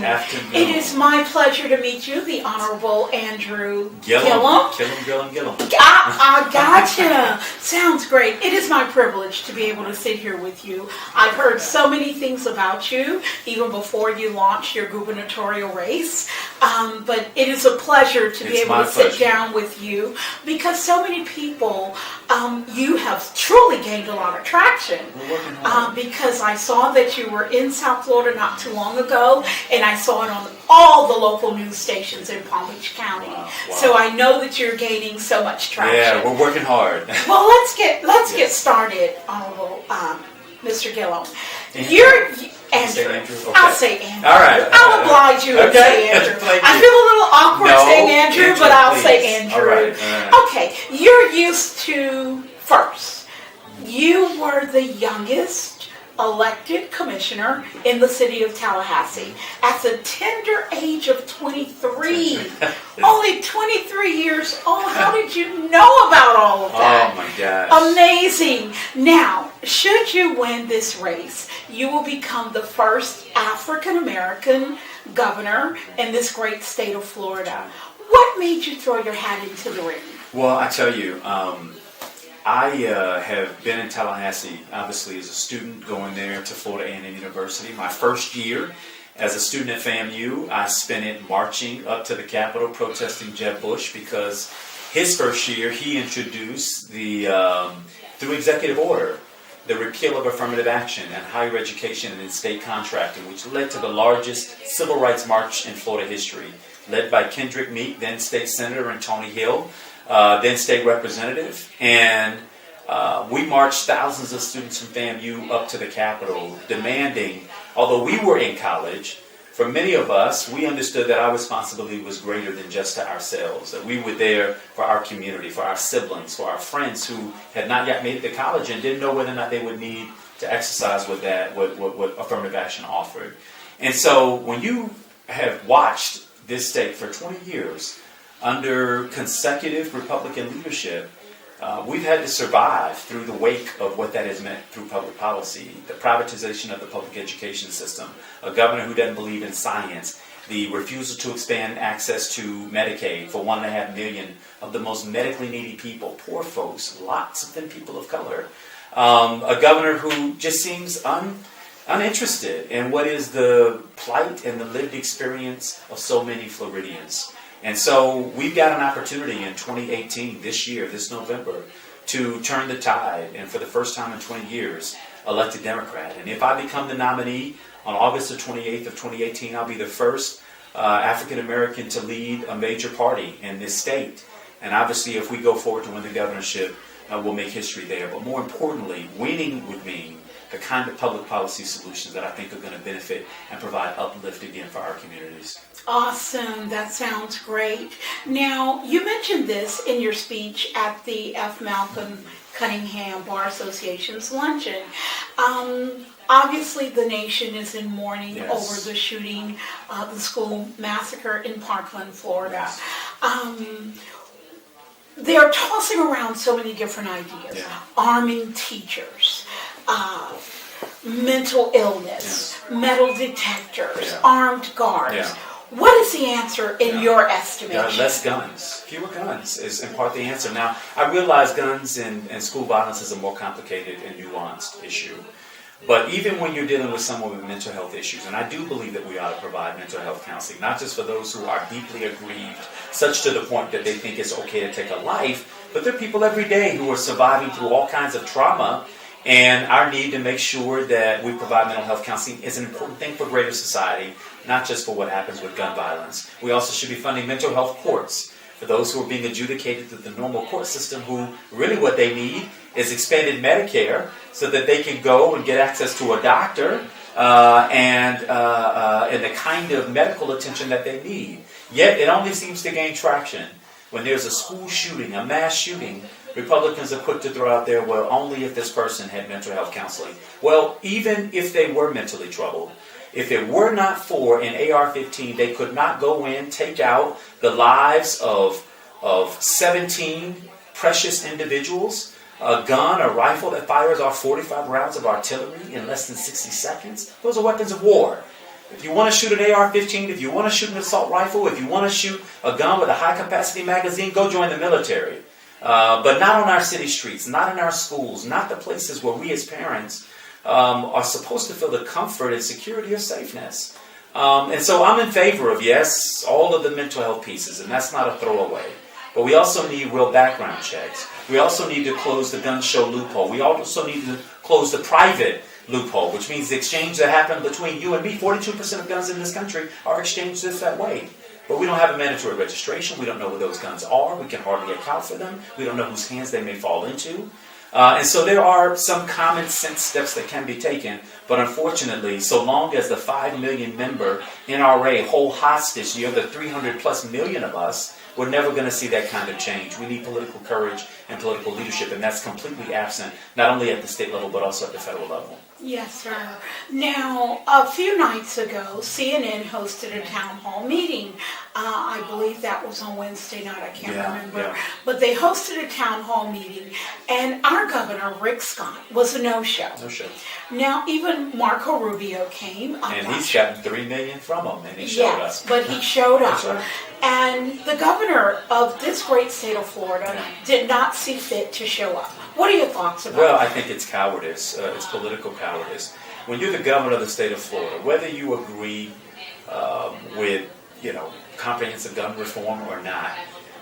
afternoon. It is my pleasure to meet you, the Honorable Andrew Gillum. Gillum. I gotcha. Sounds great. It is my privilege to be able to sit here with you. I've heard so many things about you, even before you launched your gubernatorial race. But it is a pleasure to be able to sit down with you because so many people, you have truly gained a lot of traction. Because I saw that you were in South Florida not too long ago, and I saw it on all the local news stations in Palm Beach County. Wow. So I know that you're gaining so much traction. Yeah, we're working hard. Well, let's get started, Honorable Mr. Gillum. You're Andrew. Okay. I'll say Andrew. All right. I'll oblige you and say Andrew. I feel a little awkward saying Andrew, but I'll say Andrew. All right. Okay, you're used to first. You were the youngest elected commissioner in the city of Tallahassee at the tender age of 23. Only 23 years old. How did you know about all of that? Oh my gosh. Amazing. Now, should you win this race, you will become the first African American governor in this great state of Florida. What made you throw your hat into the ring? Well, I tell you, I have been in Tallahassee, obviously, as a student going there to Florida A&M University. My first year as a student at FAMU, I spent it marching up to the Capitol protesting Jeb Bush because his first year he introduced the, through executive order, the repeal of affirmative action and higher education and in state contracting, which led to the largest civil rights march in Florida history, led by Kendrick Meek, then state senator, and Tony Hill, then state representative, and we marched thousands of students from FAMU up to the Capitol demanding, although we were in college, for many of us, we understood that our responsibility was greater than just to ourselves, that we were there for our community, for our siblings, for our friends who had not yet made it to college and didn't know whether or not they would need to exercise what affirmative action offered. And so when you have watched this state for 20 years, under consecutive Republican leadership, we've had to survive through the wake of what that has meant through public policy, the privatization of the public education system, a governor who doesn't believe in science, the refusal to expand access to Medicaid for 1.5 million of the most medically needy people, poor folks, lots of them people of color, a governor who just seems uninterested in what is the plight and the lived experience of so many Floridians. And so we've got an opportunity in 2018, this year, this November, to turn the tide and for the first time in 20 years, elect a Democrat. And if I become the nominee on August the 28th of 2018, I'll be the first African American to lead a major party in this state. And obviously if we go forward to win the governorship, we'll make history there. But more importantly, winning would mean the kind of public policy solutions that I think are going to benefit and provide uplift again for our communities. Awesome. That sounds great. Now, you mentioned this in your speech at the F. Malcolm Cunningham Bar Association's luncheon. Obviously, the nation is in mourning over the shooting, the school massacre in Parkland, Florida. They're tossing around so many different ideas. Arming teachers, mental illness, metal detectors, armed guards. What is the answer in your estimation? Less guns. Fewer guns is in part the answer. Now, I realize guns and school violence is a more complicated and nuanced issue. But even when you're dealing with someone with mental health issues, and I do believe that we ought to provide mental health counseling, not just for those who are deeply aggrieved, such to the point that they think it's okay to take a life, but there are people every day who are surviving through all kinds of trauma. And our need to make sure that we provide mental health counseling is an important thing for greater society, not just for what happens with gun violence. We also should be funding mental health courts for those who are being adjudicated through the normal court system, who really what they need is expanded Medicare so that they can go and get access to a doctor and the kind of medical attention that they need. Yet it only seems to gain traction when there's a school shooting, a mass shooting. Republicans are quick to throw out there, well, only if this person had mental health counseling. Well, even if they were mentally troubled, if it were not for an AR-15, they could not go in, take out the lives of 17 precious individuals, a gun, a rifle that fires off 45 rounds of artillery in less than 60 seconds. Those are weapons of war. If you want to shoot an AR-15, if you want to shoot an assault rifle, if you want to shoot a gun with a high-capacity magazine, go join the military. But not on our city streets, not in our schools, not the places where we as parents are supposed to feel the comfort and security of safeness. And so I'm in favor of, yes, all of the mental health pieces, and that's not a throwaway. But we also need real background checks. We also need to close the gun show loophole. We also need to close the private loophole, which means the exchange that happened between you and me. 42% of guns in this country are exchanged just that way. But we don't have a mandatory registration. We don't know where those guns are. We can hardly account for them. We don't know whose hands they may fall into. And so there are some common sense steps that can be taken. But unfortunately, so long as the 5 million member NRA hold hostage the other 300 plus million of us, we're never going to see that kind of change. We need political courage and political leadership, and that's completely absent, not only at the state level, but also at the federal level. Yes, sir. Now, a few nights ago, CNN hosted a town hall meeting. I believe that was on Wednesday night, I can't remember. Yeah. But they hosted a town hall meeting, and our governor, Rick Scott, was a no-show. No-show. Now, even Marco Rubio came. And he's gotten $3 million from him, and he showed up. But he showed up. That's right. And the governor of this great state of Florida did not see fit to show up. What are your thoughts about Well, that? I think it's cowardice. It's political cowardice. When you're the governor of the state of Florida, whether you agree with, comprehensive gun reform or not,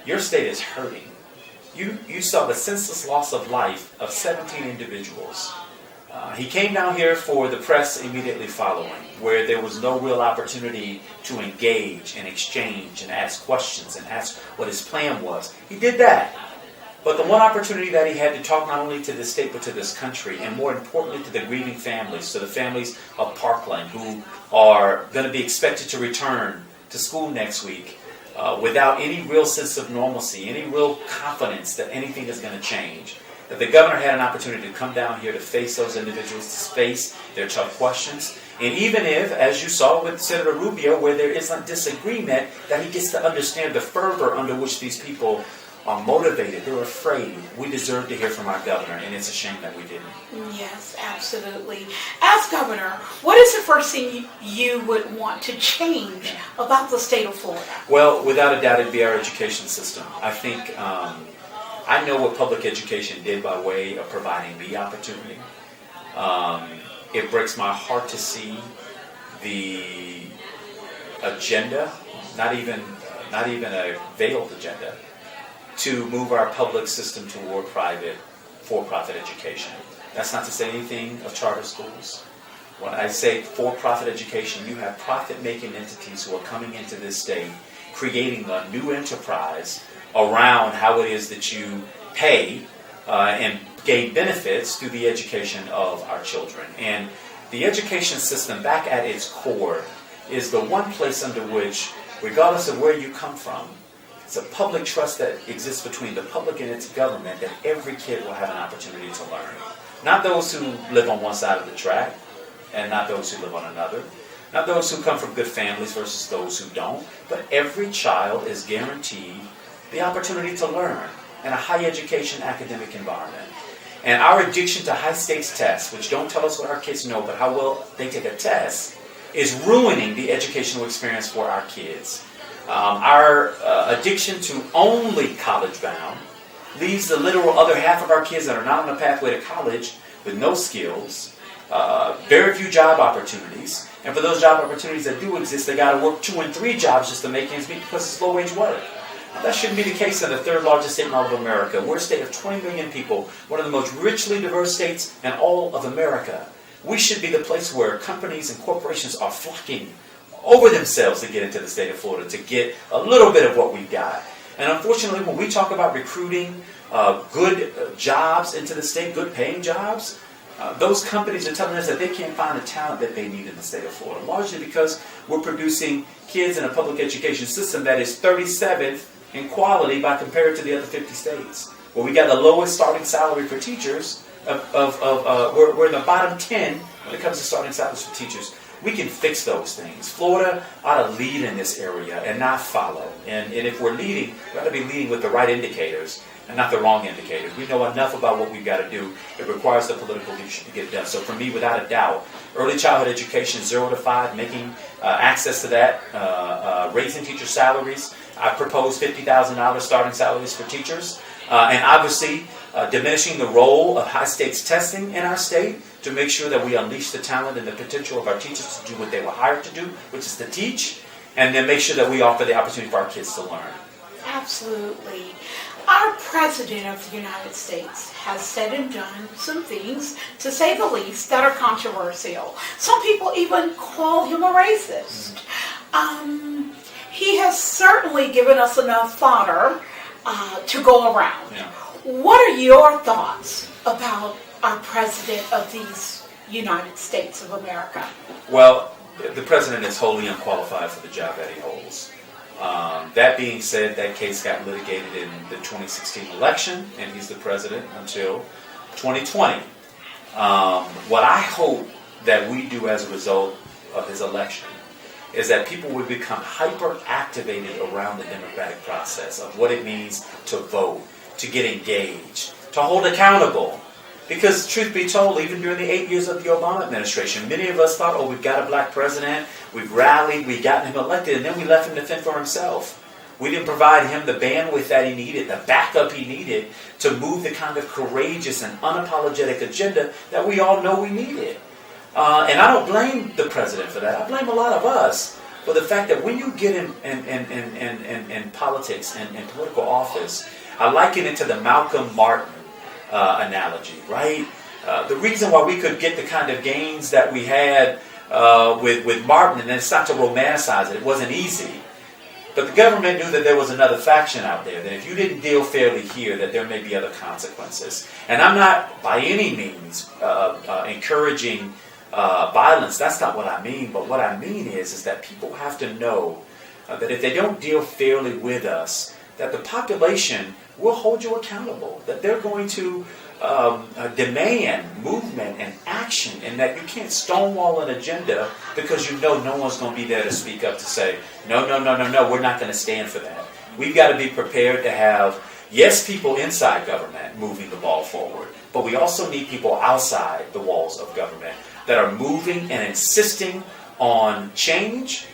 your state is hurting. You saw the senseless loss of life of 17 individuals. He came down here for the press immediately following, where there was no real opportunity to engage and exchange and ask questions and ask what his plan was. He did that. But the one opportunity that he had to talk not only to this state but to this country, and more importantly to the grieving families, to the families of Parkland who are going to be expected to return to school next week without any real sense of normalcy, any real confidence that anything is going to change. That the governor had an opportunity to come down here to face those individuals, to face their tough questions. And even if, as you saw with Senator Rubio, where there is a disagreement, that he gets to understand the fervor under which these people are motivated, they're afraid. We deserve to hear from our governor, and it's a shame that we didn't. Yes, absolutely. As governor, what is the first thing you would want to change about the state of Florida? Well, without a doubt, it'd be our education system. I think I know what public education did by way of providing me opportunity. It breaks my heart to see the agenda, not even a veiled agenda, to move our public system toward private, for-profit education. That's not to say anything of charter schools. When I say for-profit education, you have profit-making entities who are coming into this state, creating a new enterprise around how it is that you pay and gain benefits through the education of our children. And the education system, back at its core, is the one place under which, regardless of where you come from, it's a public trust that exists between the public and its government that every kid will have an opportunity to learn. Not those who live on one side of the track, and not those who live on another. Not those who come from good families versus those who don't. But every child is guaranteed the opportunity to learn in a high education academic environment. And our addiction to high stakes tests, which don't tell us what our kids know, but how well they take a test, is ruining the educational experience for our kids. Our addiction to only college bound leaves the literal other half of our kids that are not on the pathway to college with no skills, very few job opportunities, and for those job opportunities that do exist, they got to work 2 and 3 jobs just to make ends meet because it's low-wage work. Now, that shouldn't be the case in the third largest state in all of America. We're a state of 20 million people, one of the most richly diverse states in all of America. We should be the place where companies and corporations are flocking over themselves to get into the state of Florida, to get a little bit of what we've got. And unfortunately, when we talk about recruiting good jobs into the state, good paying jobs, those companies are telling us that they can't find the talent that they need in the state of Florida, largely because we're producing kids in a public education system that is 37th in quality by compared to the other 50 states. Where we got the lowest starting salary for teachers, we're in the bottom 10 when it comes to starting salaries for teachers. We can fix those things. Florida ought to lead in this area and not follow. And if we're leading, we ought to be leading with the right indicators and not the wrong indicators. We know enough about what we've got to do. It requires the political leadership to get it done. So for me, without a doubt, early childhood education, 0 to 5, making access to that, raising teacher salaries. I propose $50,000 starting salaries for teachers. And obviously, diminishing the role of high-stakes testing in our state to make sure that we unleash the talent and the potential of our teachers to do what they were hired to do, which is to teach, and then make sure that we offer the opportunity for our kids to learn. Absolutely. Our President of the United States has said and done some things, to say the least, that are controversial. Some people even call him a racist. He has certainly given us enough fodder to go around. Yeah. What are your thoughts about our President of these United States of America? Well, the President is wholly unqualified for the job that he holds. That being said, that case got litigated in the 2016 election, and he's the president until 2020. What I hope that we do as a result of his election is that people would become hyper-activated around the democratic process of what it means to vote, to get engaged, to hold accountable. Because truth be told, even during the 8 years of the Obama administration, many of us thought, oh, we've got a black president, we've rallied, we've gotten him elected, and then we left him to fend for himself. We didn't provide him the bandwidth that he needed, the backup he needed to move the kind of courageous and unapologetic agenda that we all know we needed. And I don't blame the president for that. I blame a lot of us for the fact that when you get in politics and in political office, I liken it to the Malcolm Martin analogy, right? The reason why we could get the kind of gains that we had with Martin, and it's not to romanticize it, it wasn't easy. But the government knew that there was another faction out there, that if you didn't deal fairly here, that there may be other consequences. And I'm not by any means encouraging violence. That's not what I mean. But what I mean is that people have to know that if they don't deal fairly with us, that the population will hold you accountable, that they're going to demand movement and action, and that you can't stonewall an agenda because you know no one's going to be there to speak up to say, no, we're not going to stand for that. We've got to be prepared to have, yes, people inside government moving the ball forward, but we also need people outside the walls of government that are moving and insisting on change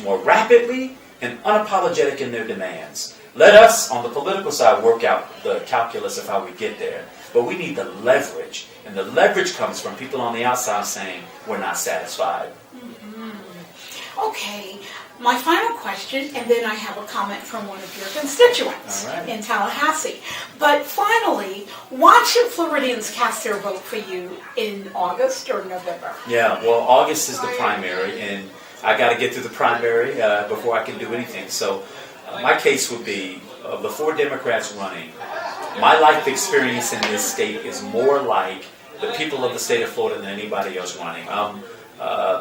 more rapidly and unapologetic in their demands. Let us, on the political side, work out the calculus of how we get there. But we need the leverage. And the leverage comes from people on the outside saying, we're not satisfied. Mm-hmm. Okay, my final question, and then I have a comment from one of your constituents in Tallahassee. But finally, why should Floridians cast their vote for you in August or November? Yeah, well, August is the primary, and I got to get through the primary before I can do anything. So my case would be, of the 4 Democrats running, my life experience in this state is more like the people of the state of Florida than anybody else running. I'm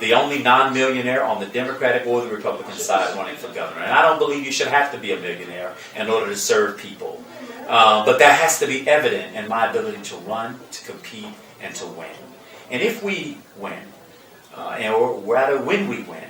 the only non-millionaire on the Democratic or the Republican side running for governor. And I don't believe you should have to be a millionaire in order to serve people. But that has to be evident in my ability to run, to compete, and to win. And if we win, or rather when we win,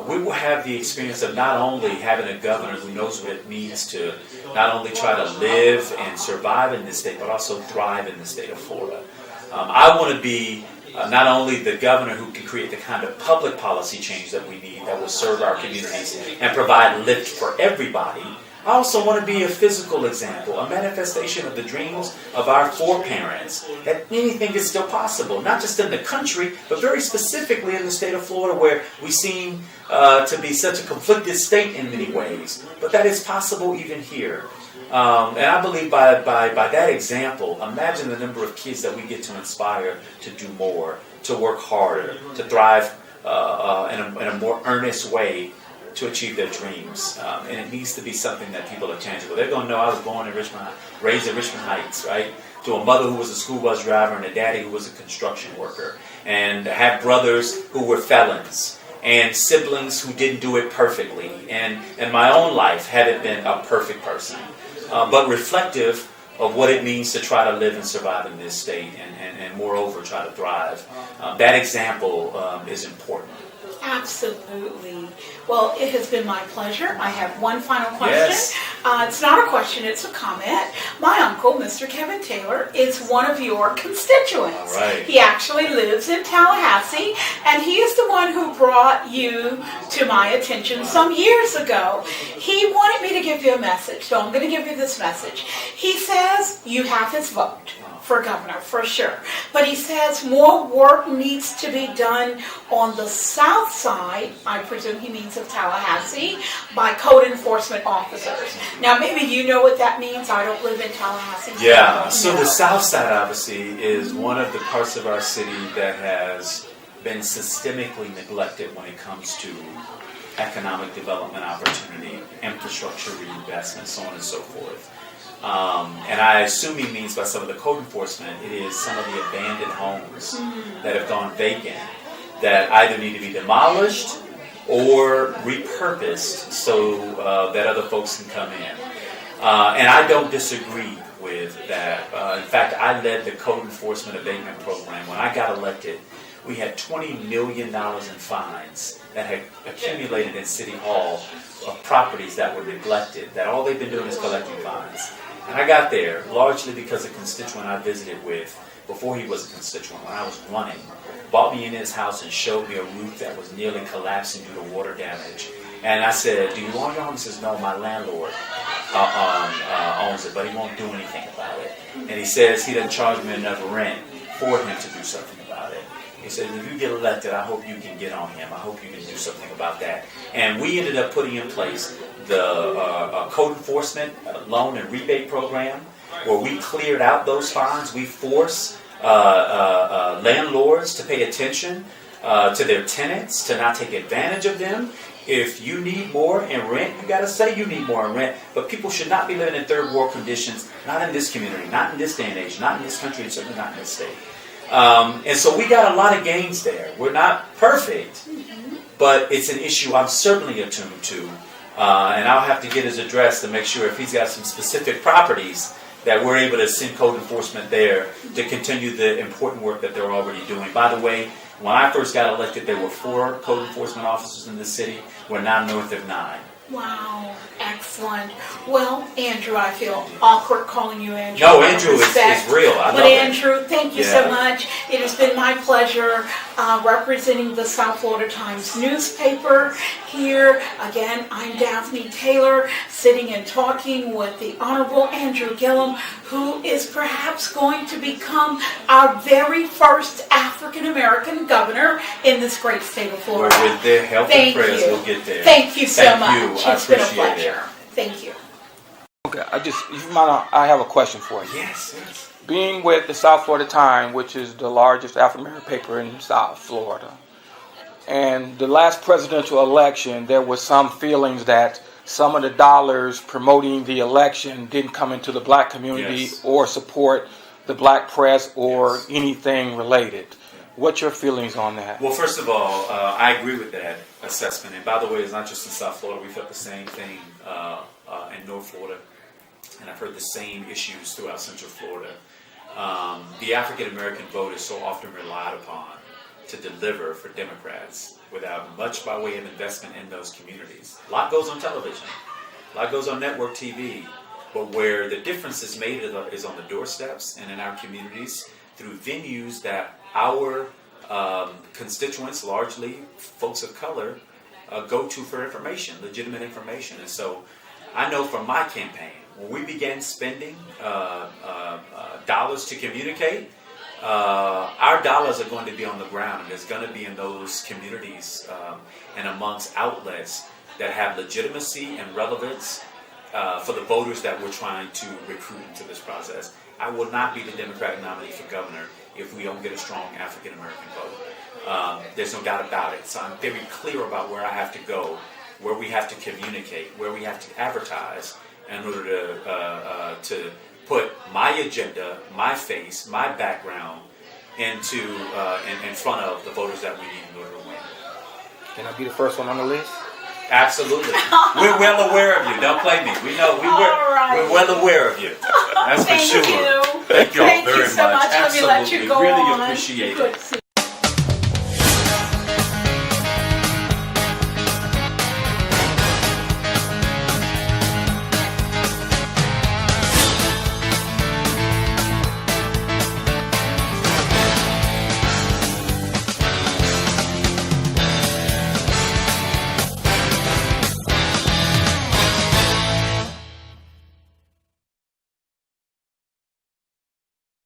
we will have the experience of not only having a governor who knows what it means to not only try to live and survive in this state, but also thrive in the state of Florida. I want to be not only the governor who can create the kind of public policy change that we need that will serve our communities and provide lift for everybody. I also want to be a physical example, a manifestation of the dreams of our foreparents, that anything is still possible, not just in the country, but very specifically in the state of Florida, where we seem to be such a conflicted state in many ways, but that is possible even here. And I believe by that example, imagine the number of kids that we get to inspire to do more, to work harder, to thrive in a more earnest way to achieve their dreams. And it needs to be something that people are tangible. They're going to know I was born in Richmond, raised in Richmond Heights, right? To a mother who was a school bus driver and a daddy who was a construction worker. And had brothers who were felons. And siblings who didn't do it perfectly. And in my own life, haven't been a perfect person. But reflective of what it means to try to live and survive in this state. And moreover, try to thrive. That example is important. Absolutely. Well, it has been my pleasure. I have one final question. Yes. It's not a question, it's a comment. My uncle, Mr. Kevin Taylor, is one of your constituents. All right. He actually lives in Tallahassee, and he is the one who brought you to my attention some years ago. He wanted me to give you a message, so I'm going to give you this message. He says you have his vote for governor, for sure. But he says more work needs to be done on the south side, I presume he means of Tallahassee, by code enforcement officers. Now, maybe you know what that means. I don't live in Tallahassee. Yeah, so the south side, obviously, is one of the parts of our city that has been systemically neglected when it comes to economic development opportunity, infrastructure reinvestment, so on and so forth. And I assume he means by some of the code enforcement, it is some of the abandoned homes that have gone vacant that either need to be demolished or repurposed so that other folks can come in. And I don't disagree with that. In fact, I led the code enforcement abatement program. When I got elected, we had $20 million in fines that had accumulated in City Hall of properties that were neglected, that all they've been doing is collecting fines. And I got there largely because a constituent I visited with, before he was a constituent, when I was running, brought me in his house and showed me a roof that was nearly collapsing due to water damage. And I said, "Do you own your home?" He says, "No, my landlord owns it, but he won't do anything about it." And he says he doesn't charge me enough rent for him to do something about it. He said, "If you get elected, I hope you can get on him. I hope you can do something about that." And we ended up putting in place the code enforcement loan and rebate program, where we cleared out those fines. We force landlords to pay attention to their tenants, to not take advantage of them. If you need more in rent, you got to say you need more in rent. But people should not be living in third world conditions, not in this community, not in this day and age, not in this country, and certainly not in this state. And so we got a lot of gains there. We're not perfect, but it's an issue I'm certainly attuned to. And I'll have to get his address to make sure if he's got some specific properties that we're able to send code enforcement there to continue the important work that they're already doing. By the way, when I first got elected, there were 4 code enforcement officers in the city. We're now north of 9. Wow, excellent. Well, Andrew, I feel awkward calling you Andrew. No, Andrew is real. I love it. Andrew, thank you so much. It has been my pleasure representing the South Florida Times newspaper here. Again, I'm Daphne Taylor, sitting and talking with the Honorable Andrew Gillum, who is perhaps going to become our very first African-American governor in this great state of Florida. With their help and prayers, we'll get there. Thank you so much. It's been a appreciate pleasure. Thank you. Okay, I have a question for you. Yes, yes. Being with the South Florida Times, which is the largest African-American paper in South Florida, and the last presidential election, there was some feelings that some of the dollars promoting the election didn't come into the black community or support the black press or anything related. What's your feelings on that? Well, first of all, I agree with that assessment. And by the way, it's not just in South Florida. We felt the same thing in North Florida. And I've heard the same issues throughout Central Florida. The African American vote is so often relied upon to deliver for Democrats without much by way of investment in those communities. A lot goes on television. A lot goes on network TV. But where the difference is made is on the doorsteps and in our communities through venues that our constituents, largely folks of color, go to for information, legitimate information. And so I know from my campaign, when we began spending dollars to communicate, our dollars are going to be on the ground, and it's going to be in those communities and amongst outlets that have legitimacy and relevance for the voters that we're trying to recruit into this process. I will not be the Democratic nominee for governor if we don't get a strong African American vote. There's no doubt about it. So I'm very clear about where I have to go, where we have to communicate, where we have to advertise in order to put my agenda, my face, my background into in front of the voters that we need in order to win. Can I be the first one on the list? Absolutely. We're well aware of you. Don't play me. We know. We're well aware of you. That's for sure. Thank you. Thank you all very Thank you so much. Let me let you Absolutely. go Really on. appreciate Good it. to see you.